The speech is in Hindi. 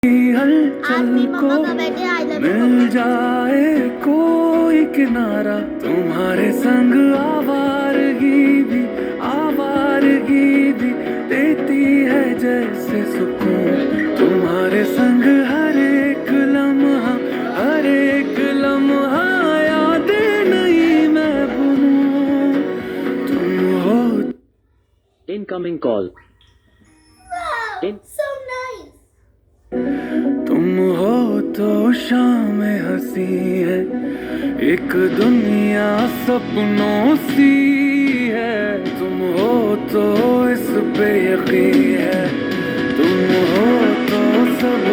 हलचल को मिल जाए कोई किनारा, तुम्हारे संग आवारगी भी देती है जैसे सुकून। तुम्हारे संग हर एक लम्हा यादें नहीं मैं भूलूं। तुम हो Incoming call. So nice. तुम हो तो शाम हंसी है, एक दुनिया सपनों सी है। तुम हो तो इस पे यकीन है, तुम हो तो सब